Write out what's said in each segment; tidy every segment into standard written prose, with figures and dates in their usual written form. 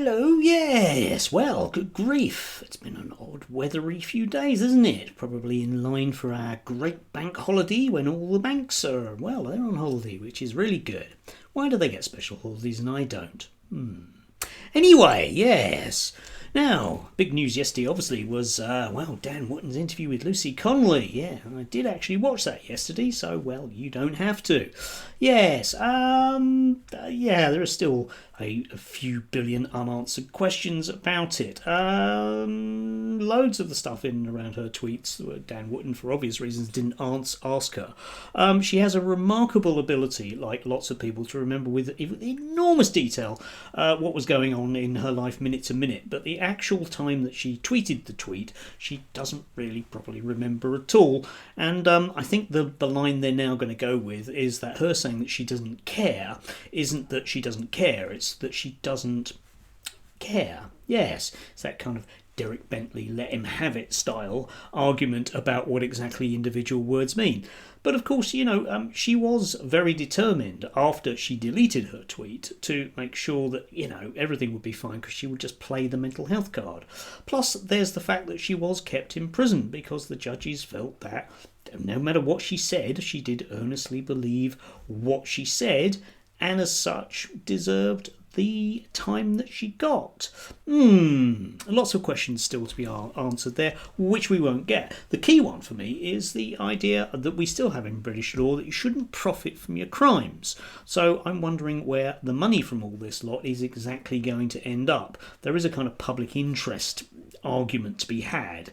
Hello, yes. Well, good grief. It's been an odd, weathery few days, isn't it? Probably in line for our great bank holiday when all the banks are, well, they're on holiday, which is really good. Why do they get special holidays and I don't? Anyway, yes. Now, big news yesterday, obviously, was, Dan Wootton's interview with Lucy Connolly. Yeah, I did actually watch that yesterday, so, well, you don't have to. Yes, there are still a few billion unanswered questions about it. Loads of the stuff in and around her tweets, Dan Wootton, for obvious reasons, didn't ask her. She has a remarkable ability, like lots of people, to remember with enormous detail what was going on in her life minute to minute, but the actual time that she tweeted the tweet, she doesn't really properly remember at all. And I think the line they're now going to go with is that her saying that she doesn't care isn't that she doesn't care, it's that she doesn't care. Yes, it's that kind of Derek Bentley let him have it style argument about what exactly individual words mean. But of course, she was very determined after she deleted her tweet to make sure that, everything would be fine because she would just play the mental health card. Plus, there's the fact that she was kept in prison because the judges felt that no matter what she said, she did earnestly believe what she said and as such deserved the time that she got. Lots of questions still to be answered there, which we won't get. The key one for me is the idea that we still have in British law that you shouldn't profit from your crimes. So I'm wondering where the money from all this lot is exactly going to end up. There is a kind of public interest argument to be had.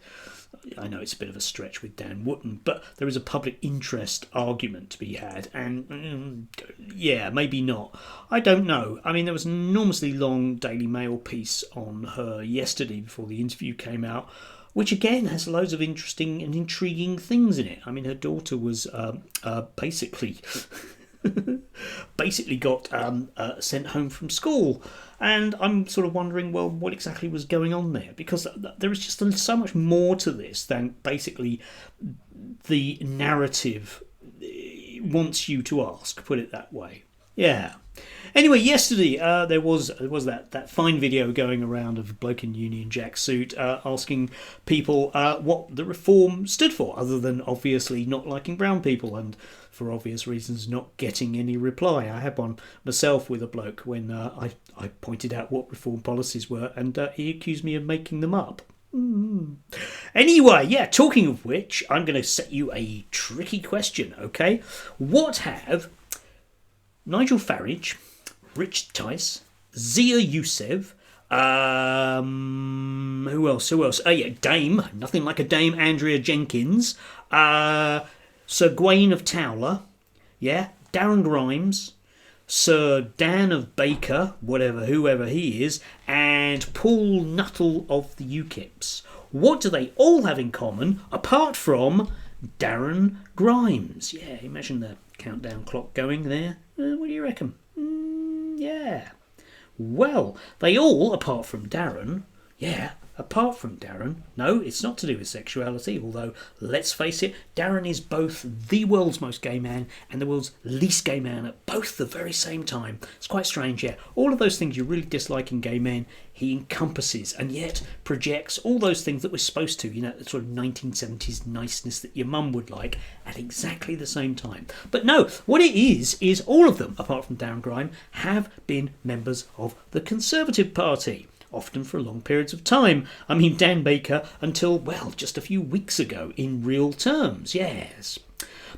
I know it's a bit of a stretch with Dan Wootton, but there is a public interest argument to be had, and maybe not. I don't know. I mean, there was an enormously long Daily Mail piece on her yesterday before the interview came out, which again has loads of interesting and intriguing things in it. I mean, her daughter was basically got sent home from school. And I'm sort of wondering, well, what exactly was going on there? Because there is just so much more to this than basically the narrative wants you to ask, put it that way. Yeah. Anyway, yesterday there was that fine video going around of a bloke in Union Jack suit asking people what the reform stood for, other than obviously not liking brown people and, for obvious reasons, not getting any reply. I had one myself with a bloke when I pointed out what reform policies were, and he accused me of making them up. Anyway, talking of which, I'm going to set you a tricky question, okay? What have Nigel Farage, Rich Tice, Zia Youssef, who else? Dame, nothing like a Dame Andrea Jenkins, Sir Gawain of Towler, Darren Grimes, Sir Dan of Baker, whoever he is, and Paul Nuttall of the UKIPs. What do they all have in common apart from Darren Grimes? Yeah, imagine the countdown clock going there. What do you reckon? Well, they all, apart from Darren, no, it's not to do with sexuality, although, let's face it, Darren is both the world's most gay man and the world's least gay man at both the very same time. It's quite strange, All of those things you really dislike in gay men, he encompasses and yet projects all those things that we're supposed to, the sort of 1970s niceness that your mum would like at exactly the same time. But no, what it is all of them, apart from Darren Grime, have been members of the Conservative Party. Often for long periods of time. I mean, Dan Baker until, just a few weeks ago in real terms, yes.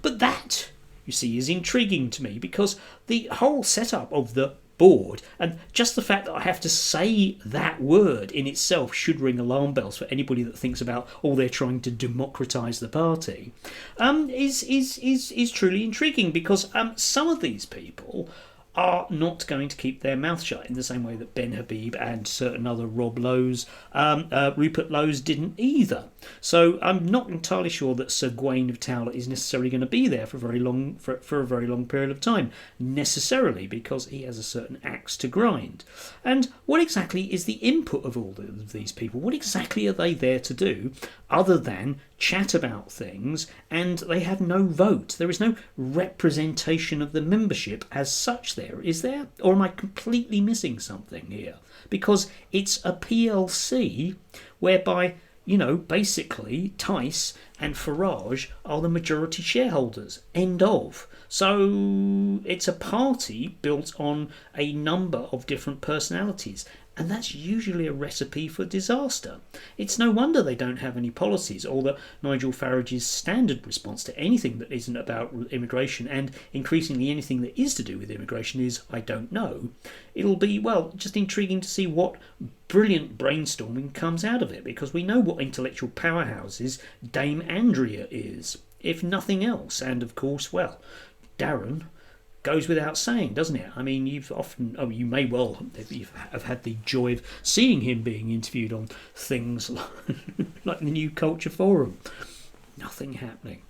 But that, you see, is intriguing to me because the whole setup of the board and just the fact that I have to say that word in itself should ring alarm bells for anybody that thinks about, they're trying to democratise the party, is truly intriguing because some of these people are not going to keep their mouth shut in the same way that Ben Habib and certain other Rob Lowe's, Rupert Lowe's didn't either. So I'm not entirely sure that Sir Gawain of Towler is necessarily going to be there for a very long period of time, necessarily because he has a certain axe to grind. And what exactly is the input of all of these people? What exactly are they there to do other than chat about things, and they have no vote? There is no representation of the membership as such there, is there? Or am I completely missing something here? Because it's a PLC whereby, basically Tice and Farage are the majority shareholders. End of. So it's a party built on a number of different personalities. And that's usually a recipe for disaster. It's no wonder they don't have any policies, or that Nigel Farage's standard response to anything that isn't about immigration, and increasingly anything that is to do with immigration, is "I don't know." It'll be, well, just intriguing to see what brilliant brainstorming comes out of it, because we know what intellectual powerhouses Dame Andrea is, if nothing else. And of course, well, Darren goes without saying, doesn't it? I mean, you may well have had the joy of seeing him being interviewed on things like the New Culture Forum. Nothing happening.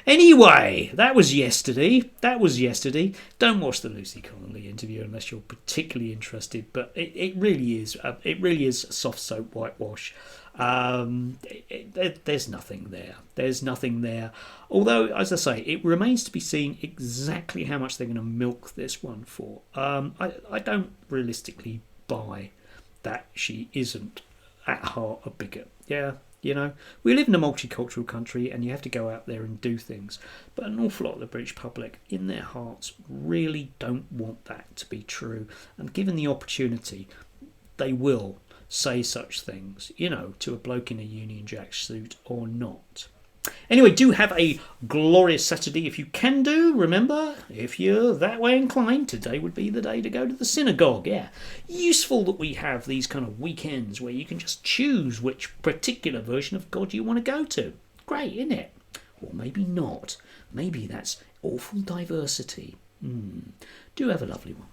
Anyway, that was yesterday. Don't watch the Lucy Connolly interview unless you're particularly interested. But it really is. It really is soft soap whitewash. There's nothing there. There's nothing there. Although, as I say, it remains to be seen exactly how much they're going to milk this one for. I don't realistically buy that she isn't at heart a bigot. Yeah. We live in a multicultural country and you have to go out there and do things. But an awful lot of the British public, in their hearts, really don't want that to be true. And given the opportunity, they will say such things, to a bloke in a Union Jack suit or not. Anyway, do have a glorious Saturday if you can do. Remember, if you're that way inclined, today would be the day to go to the synagogue. Yeah, useful that we have these kind of weekends where you can just choose which particular version of God you want to go to. Great, isn't it? Or maybe not. Maybe that's awful diversity. Do have a lovely one.